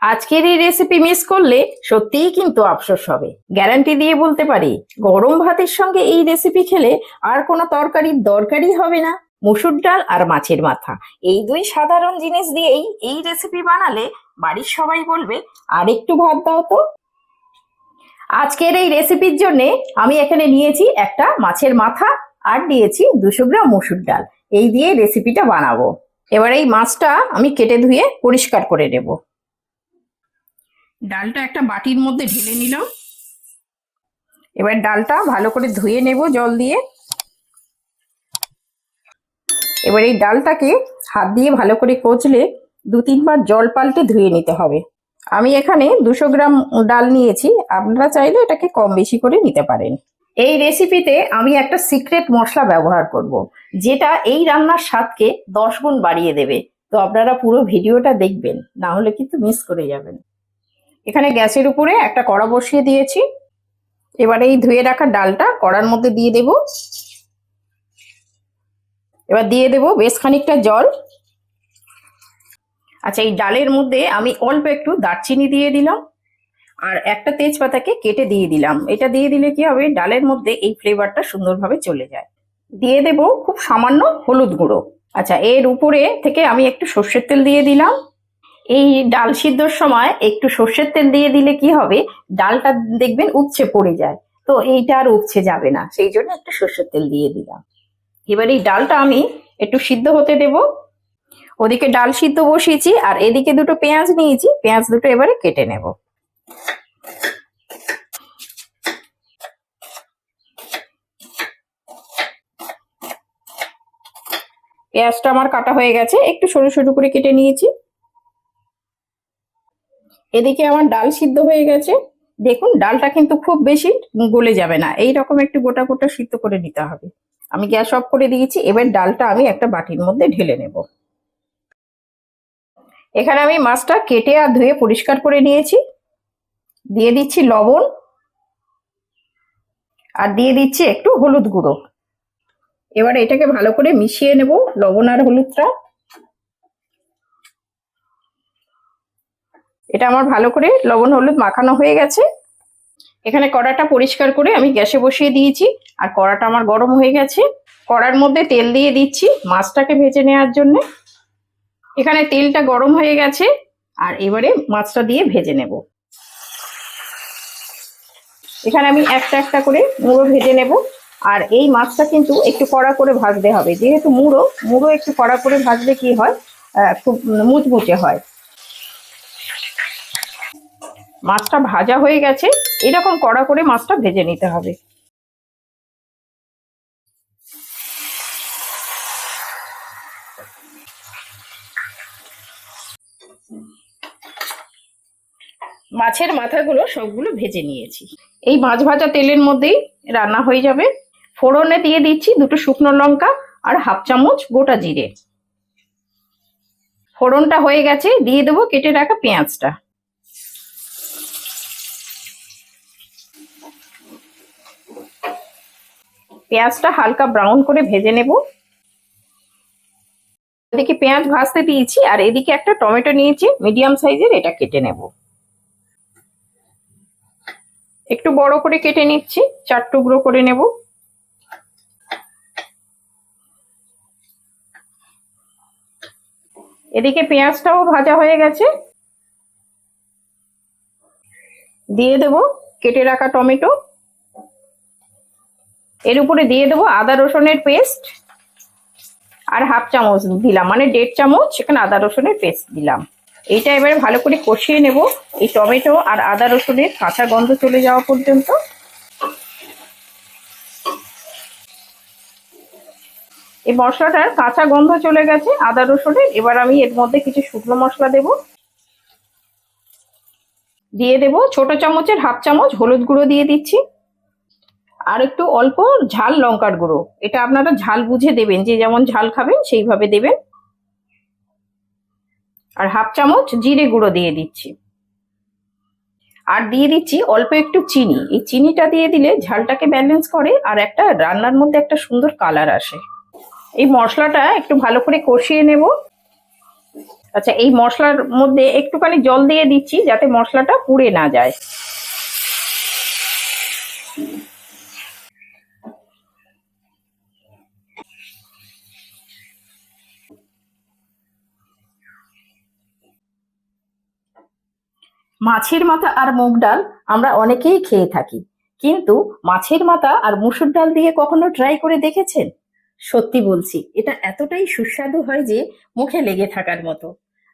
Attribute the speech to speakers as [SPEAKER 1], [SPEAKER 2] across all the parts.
[SPEAKER 1] আজকের এই recipe miss করলে সত্যিই কিন্তু আফসোস হবে। গ্যারান্টি দিয়ে বলতে পারি, গরম ভাতের সঙ্গে এই রেসিপি খেলে আর কোনো তরকারির দরকারই হবে না। মসুর ডাল আর মাছের মাথা, এই দুই সাধারণ জিনিস দিয়েই এই রেসিপি বানালে বাড়ির সবাই বলবে আর একটু ভাত দাও তো। আজকের এই রেসিপির জন্য আমি এখানে নিয়েছি একটা মাছের মাথা আর দিয়েছি 200 গ্রাম মসুর ডাল। এই দিয়ে রেসিপিটা বানাবো। এবার এই মাছটা আমি কেটে ধুয়ে পরিষ্কার করে নেব। ডালটা একটা বাটির মধ্যে ঢেলে নিলাম। এবার ডালটা ভালো করে ধুয়ে নেব জল দিয়ে। এবার এই ডালটাকে হাত দিয়ে ভালো করে কচলে 2-3 বার জল পাল্টে ধুয়ে নিতে হবে। আমি এখানে 200 গ্রাম ডাল নিয়েছি, আপনারা চাইলে এটাকে কম বেশি করে নিতে পারেন। এই রেসিপিতে আমি একটা সিক্রেট মশলা ব্যবহার করব, যেটা এই রান্নার স্বাদকে 10 গুণ বাড়িয়ে দেবে। তো আপনারা পুরো ভিডিওটা দেখবেন, না হলে কিন্তু মিস করে যাবেন। এখানে গ্যাসের উপরে একটা কড়া বসিয়ে দিয়েছি। এবারে এই ধুয়ে রাখা ডালটা কড়ার মধ্যে দিয়ে দেব। এবার দিয়ে দেব বেশ খানিকটা জল। আচ্ছা, এই ডালের মধ্যে আমি অল্প একটু দারচিনি দিয়ে দিলাম আর একটা তেজপাতাকে কেটে দিয়ে দিলাম। এটা দিয়ে দিলে কি হবে, ডালের মধ্যে এই ফ্লেভারটা সুন্দরভাবে চলে যায়। দিয়ে দেব খুব সামান্য হলুদ গুঁড়ো। আচ্ছা, এর উপরে থেকে আমি একটু সর্ষের তেল দিয়ে দিলাম। এই ডাল সিদ্ধর সময় একটু সর্ষের তেল দিয়ে দিলে কি হবে, ডালটা দেখবেন উপচে পড়ে যায়, তো এইটা আর উপচে যাবে না, সেই জন্য একটু সর্ষের তেল দিয়ে দিলাম। এবার এই ডালটা আমি একটু সিদ্ধ হতে দেব। ওদিকে ডাল সিদ্ধ বসিয়েছি আর এদিকে দুটো পেঁয়াজ নিয়েছি, পেঁয়াজ দুটো এবারে কেটে নেব। পেঁয়াজটা আমার কাটা হয়ে গেছে, একটু সরু সরু করে কেটে নিয়েছি। এদিকে আমার ডাল সিদ্ধ হয়ে গেছে। দেখুন, ডালটা কিন্তু খুব বেশি গলে যাবে না, এই রকম একটু গোটা গোটা সিদ্ধ করে নিতে হবে। আমি গ্যাস অফ করে দিয়েছি। এবার ডালটা আমি একটা বাটির মধ্যে ঢেলে নেব। এখানে আমি মাছটা কেটে আর ধুয়ে পরিষ্কার করে নিয়েছি। দিয়ে দিচ্ছি লবণ আর দিয়ে দিচ্ছি একটু হলুদ গুঁড়ো। এবার এটাকে ভালো করে মিশিয়ে নেব, লবণ আর হলুদটা। এটা আমার ভালো করে লবণ হলুদ মাখানো হয়ে গেছে। এখানে কড়াটা পরিষ্কার করে আমি গ্যাসে বসিয়ে দিয়েছি আর কড়াটা আমার গরম হয়ে গেছে। কড়ার মধ্যে তেল দিয়ে দিচ্ছি মাছটাকে ভেজে নেওয়ার জন্য। এখানে তেলটা গরম হয়ে গেছে আর এবারে মাছটা দিয়ে ভেজে নেব। এখানে আমি একটা একটা করে মুড়ো ভেজে নেব। আর এই মাছটা কিন্তু একটু কড়া করে ভাজতে হবে, যেহেতু মুড়ো মুড়ো একটু কড়া করে ভাজলে কি হয়, খুব মুচমুচে হয়। মাছটা ভাজা হয়ে গেছে, এরকম কড়া করে মাছটা ভেজে নিতে হবে। মাছের মাথাগুলো সবগুলো ভেজে নিয়েছি। এই মাছ ভাজা তেলের মধ্যেই রান্না হয়ে যাবে। ফোড়নে দিয়ে দিচ্ছি 2টো শুকনো লঙ্কা আর হাফ চামচ গোটা জিরে। ফোড়নটা হয়ে গেছে, দিয়ে দেবো কেটে রাখা পেঁয়াজটা। পেঁয়াজটা হালকা ব্রাউন করে ভেজে নেব। এদিকে পেঁয়াজ ভাজতে দিয়েছি আর এদিকে একটা টমেটো নিয়েছি মিডিয়াম সাইজের, এটা কেটে নেব। একটু বড় করে কেটে নিচ্ছি, 4 টুকরো করে নেব। এদিকে পেঁয়াজটাও ভাজা হয়ে গেছে। দিয়ে দেব কেটে রাখা টমেটো। এর উপরে দিয়ে দেবো আদা রসুনের পেস্ট আর হাফ চামচ দিলাম, মানে 1.5 চামচ এখানে আদা রসুনের পেস্ট দিলাম। এইটা এবারে ভালো করে কষিয়ে নেব, এই টমেটো আর আদা রসুনের কাঁচা গন্ধ চলে যাওয়া পর্যন্ত। এই মশলাটার কাঁচা গন্ধ চলে গেছে আদা রসুনের। এবার আমি এর মধ্যে কিছু শুকনো মশলা দেব। দিয়ে দেব ছোট চামচের হাফ চামচ হলুদ গুঁড়ো দিয়ে দিচ্ছি আর একটু অল্প ঝাল লঙ্কার গুঁড়ো। এটা আপনারা ঝাল বুঝে দেবেন, যে যেমন ঝাল খাবেন সেইভাবে দেবেন। আর হাফ চামচ জিরে গুঁড়ো দিয়ে দিচ্ছি আর দিয়ে দিচ্ছি অল্প একটু চিনি। এই চিনিটা দিয়ে দিলে ঝালটাকে ব্যালেন্স করে আর একটা রান্নার মধ্যে একটা সুন্দর কালার আসে। এই মশলাটা একটু ভালো করে কষিয়ে নেব। আচ্ছা, এই মশলার মধ্যে একটুখানি জল দিয়ে দিচ্ছি যাতে মশলাটা পুড়ে না যায়। মাছের মাথা আর মুগ ডাল আমরা অনেকেই খেয়ে থাকি, কিন্তু মাছের মাথা আর মুসুর ডাল দিয়ে কখনো ট্রাই করে দেখেছেন? সত্যি বলছি, এটা এতটাই সুস্বাদু হয় যে মুখে লেগে থাকার মতো।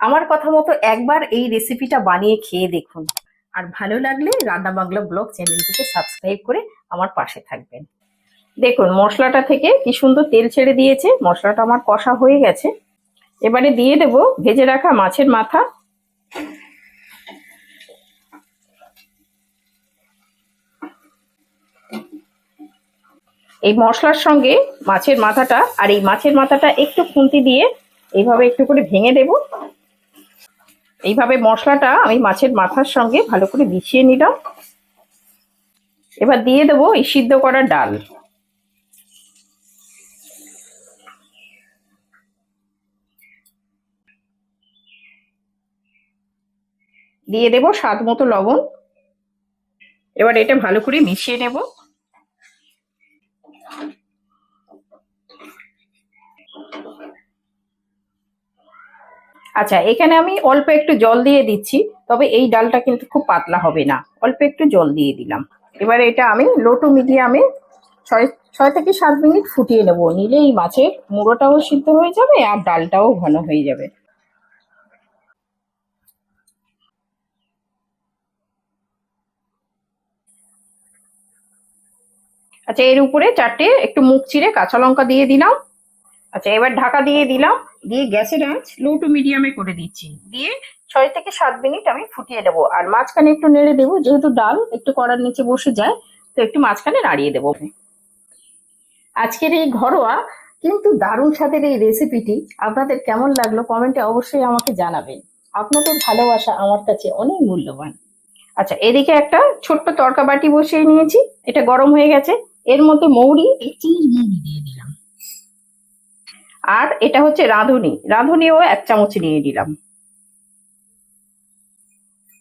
[SPEAKER 1] আমার কথা মতো একবার এই রেসিপিটা বানিয়ে খেয়ে দেখুন। আর ভালো লাগলে রান্না বাংলা ব্লগ চ্যানেলটিকে সাবস্ক্রাইব করে আমার পাশে থাকবেন। দেখুন মশলাটা থেকে কি সুন্দর তেল ছেড়ে দিয়েছে, মশলাটা আমার কষা হয়ে গেছে। এবারে দিয়ে দেবো ভেজে রাখা মাছের মাথা। এই মশলার সঙ্গে মাছের মাথাটা, আর এই মাছের মাথাটা একটু খুন্তি দিয়ে এইভাবে একটু করে ভেঙে দেব। এইভাবে মশলাটা আমি মাছের মাথার সঙ্গে ভালো করে মিশিয়ে নিলাম। এবার দিয়ে দেবো এই সিদ্ধ করা ডাল। দিয়ে দেবো স্বাদ মতো লবণ। এবার এটা ভালো করে মিশিয়ে নেব। আচ্ছা, এখানে আমি অল্প একটু জল দিয়ে দিচ্ছি, তবে এই ডালটা কিন্তু খুব পাতলা হবে না, অল্প একটু জল দিয়ে দিলাম। এবারে এটা আমি লো টু মিডিয়ামে ছয় 6 থেকে 7 মিনিট ফুটিয়ে নেব, নিলে এই মাছের মুড়োটাও সিদ্ধ হয়ে যাবে আর ডালটাও ঘন হয়ে যাবে। আচ্ছা, এর উপরে 4টে একটু মুখ চিরে কাঁচা লঙ্কা দিয়ে দিলাম। আচ্ছা, এবার ঢাকা দিয়ে দিলাম, দিয়ে গ্যাসের আঁচ লো টু মিডিয়ামে করে দিচ্ছি, দিয়ে 6 থেকে 7 মিনিট আমি ফুটিয়ে দেবো। আর মাঝখানে একটু নেড়ে দেবো, যেহেতু ডাল একটু কড়ার নিচে বসে যায়, তো একটু মাঝখানে নাড়িয়ে দেবো। আজকের এই ঘরোয়া কিন্তু দারুণ স্বাদের এই রেসিপিটি আপনাদের কেমন লাগলো কমেন্টে অবশ্যই আমাকে জানাবেন। আপনাদের ভালোবাসা আমার কাছে অনেক মূল্যবান। আচ্ছা, এদিকে একটা ছোট্ট তড়কা বাটি বসিয়ে নিয়েছি, এটা গরম হয়ে গেছে। এর মধ্যে মৌরি, 1 চামচ মৌরি দিয়ে দিলাম। আর এটা হচ্ছে রাঁধুনি, রাঁধুনিও 1 চামচ নিয়ে নিলাম।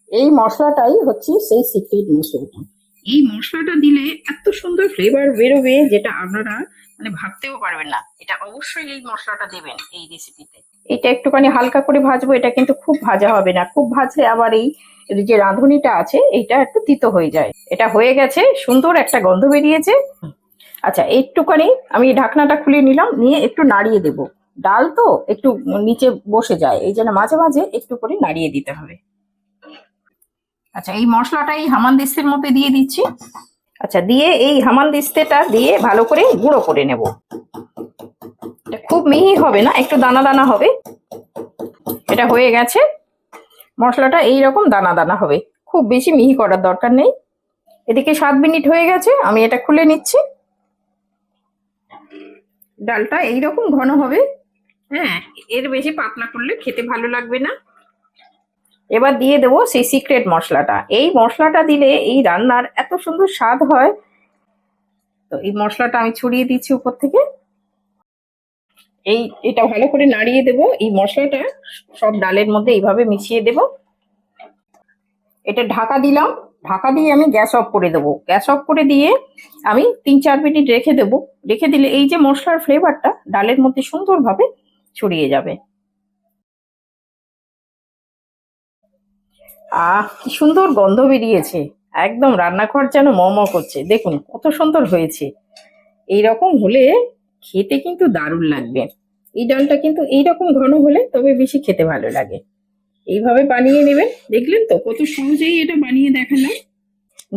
[SPEAKER 1] এই মশলাটাই হচ্ছে সেই সিক্রেট মশলাটা। এই মশলাটা দিলে এত সুন্দর ফ্লেভার বেরোবে যেটা আপনারা মানে ভাবতেও পারবেন না। এটা অবশ্যই এই মশলাটা দেবেন এই রেসিপিতে। এটা একটুখানি হালকা করে ভাজবো, এটা কিন্তু খুব ভাজা হবে না, খুব ভাজলে আবার এই যে রাঁধুনিটা আছে এইটা একটু তিতো হয়ে যায়। এটা হয়ে গেছে, সুন্দর একটা গন্ধ বেরিয়েছে। আচ্ছা, একটুখানি আমি ঢাকনাটা খুলে নিলাম, নিয়ে একটু নাড়িয়ে দেব। ডাল তো একটু নিচে বসে যায়, এই জন্য মাঝে মাঝে একটু করে নাড়িয়ে দিতে হবে। আচ্ছা, এই মশলাটা এই হামানদিস্তের মধ্যে দিয়ে দিচ্ছি। আচ্ছা, দিয়ে এই হামানদিস্তেটা দিয়ে ভালো করে গুঁড়ো করে নেব। এটা খুব মিহি হবে না, একটু দানা দানা হবে। এটা হয়ে গেছে, মশলাটা এইরকম দানা দানা হবে, খুব বেশি মিহি করার দরকার নেই। এদিকে 7 মিনিট হয়ে গেছে, আমি এটা খুলে নিচ্ছি। ডালটা এইরকম ঘন হবে, হ্যাঁ, এর বেশি পাতলা করলে খেতে ভালো লাগবে না। এবার দিয়ে দেবো সেই সিক্রেট মশলাটা। এই মশলাটা দিলে এই রান্নার এত সুন্দর স্বাদ হয়। তো এই মশলাটা আমি ছড়িয়ে দিচ্ছি উপর থেকে। এটা ভালো করে নাড়িয়ে দেবো, এই মশলাটা সব ডালের মধ্যে এইভাবে মিশিয়ে দেব। এটা ঢাকা দিলাম, ঢাকা দিয়ে আমি গ্যাস অফ করে দেবো। গ্যাস অফ করে দিয়ে আমি 3-4 মিনিট রেখে দেবো। রেখে দিলে এই যে মশলার ফ্লেভারটা ডালের মধ্যে সুন্দরভাবে ছড়িয়ে যাবে। কি সুন্দর গন্ধ বেরিয়েছে, একদম রান্নাঘর যেন ম ম করছে। দেখুন কত সুন্দর হয়েছে। এইরকম হলে খেতে কিন্তু দারুণ লাগবে। এই ডালটা কিন্তু এইরকম ঘন হলে তবে বেশি খেতে ভালো লাগে। এইভাবে বানিয়ে নেবেন, দেখলেন তো কত সহজেই এটা বানিয়ে দেখালাম।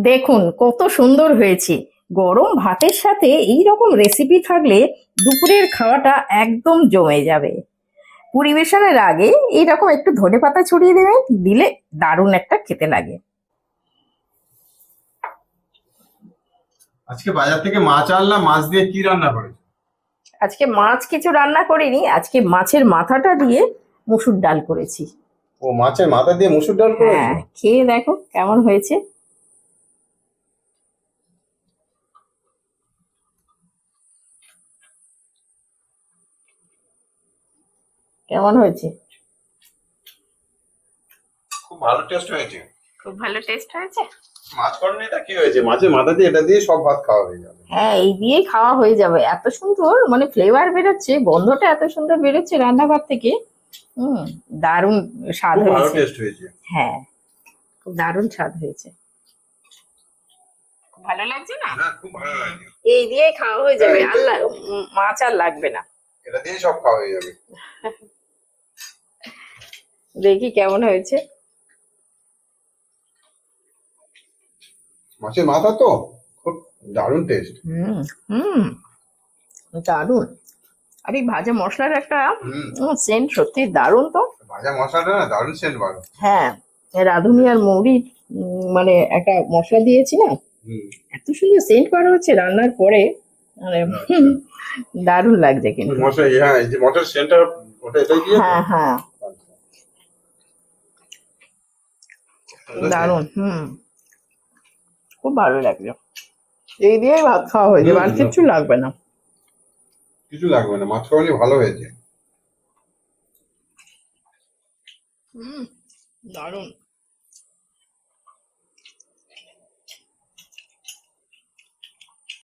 [SPEAKER 1] দেখুন কত সুন্দর হয়েছে। গরম ভাতের সাথে এই রকম রেসিপি থাকলে দুপুরের খাওয়াটা একদম জমে যাবে। পরিবেশনের আগে এইরকম একটু ধনেপাতা ছড়িয়ে দেবেন, দিলে দারুণ একটা খেতে লাগে।
[SPEAKER 2] আজকে বাজার থেকে মাছ আনলাম, মাছ দিয়ে কি রান্না করেছো?
[SPEAKER 1] আজকে মাছ কিছু রান্না করিনি, আজকে মাছের মাথাটা দিয়ে মুসুর ডাল করেছি।
[SPEAKER 2] ও, মাছের মাথা দিয়ে মুসুর ডাল
[SPEAKER 1] হ্যাঁ,
[SPEAKER 2] করেছো?
[SPEAKER 1] খেয়ে দেখো কেমন হয়েছে। কেমন হয়েছে?
[SPEAKER 2] খুব ভালো টেস্ট হয়েছে।
[SPEAKER 1] খুব ভালো টেস্ট হয়েছে।
[SPEAKER 2] মাছ করেন এটা কি হয়েছে, মাছের মাথা দিয়ে এটা দিয়ে সব ভাত খাওয়া হয়ে যাবে।
[SPEAKER 1] হ্যাঁ, এই দিয়েই খাওয়া হয়ে যাবে। এত সুন্দর মানে ফ্লেভার বেরোচ্ছে, গন্ধটা এত সুন্দর বেরোচ্ছে রান্নাঘর থেকে। হুম, দারুণ স্বাদ
[SPEAKER 2] খুব ভালো
[SPEAKER 1] হয়েছে।
[SPEAKER 2] টেস্ট হয়েছে।
[SPEAKER 1] হ্যাঁ, খুব দারুণ স্বাদ হয়েছে। খুব ভালো লাগছে না?
[SPEAKER 2] হ্যাঁ খুব ভালো লাগছে।
[SPEAKER 1] এই দিয়েই খাওয়া হয়ে যাবে,
[SPEAKER 2] হ্যাঁ,
[SPEAKER 1] আল্লাহ মাছ আর লাগবে না।
[SPEAKER 2] এটা দিয়ে সব খাওয়া হয়ে যাবে।
[SPEAKER 1] দেখি কেমন হয়েছে।
[SPEAKER 2] মাছের মাথা তো খুব দারুণ টেস্ট।
[SPEAKER 1] হুম হুম, দারুণ। আর এই ভাজা মশলার একটা সেন্ট সত্যি দারুণ তো।
[SPEAKER 2] ভাজা মশলাটা না দারুণ সেন্ট বার হচ্ছে।
[SPEAKER 1] হ্যাঁ, রাঁধুনি আর মৌরি মানে একটা মশলা দিয়েছি না,
[SPEAKER 2] হুম।
[SPEAKER 1] এত সুন্দর সেন্ট বার হচ্ছে রান্নার পরে। মানে দারুণ লাগছে কিন্তু।
[SPEAKER 2] মশলা, হ্যাঁ এই যে মটর সেন্টার, ওটা এটাই দিয়ে
[SPEAKER 1] হ্যাঁ হ্যাঁ, দারুণ। খুব ভালো লাগলো। এই দিয়েই ভাত খাওয়া হয়ে যাবে, আর কিছু লাগবে না।
[SPEAKER 2] কিছু লাগবে না, মাছ খাওয়ালে ভালো হয়েছে।
[SPEAKER 1] দারুণ।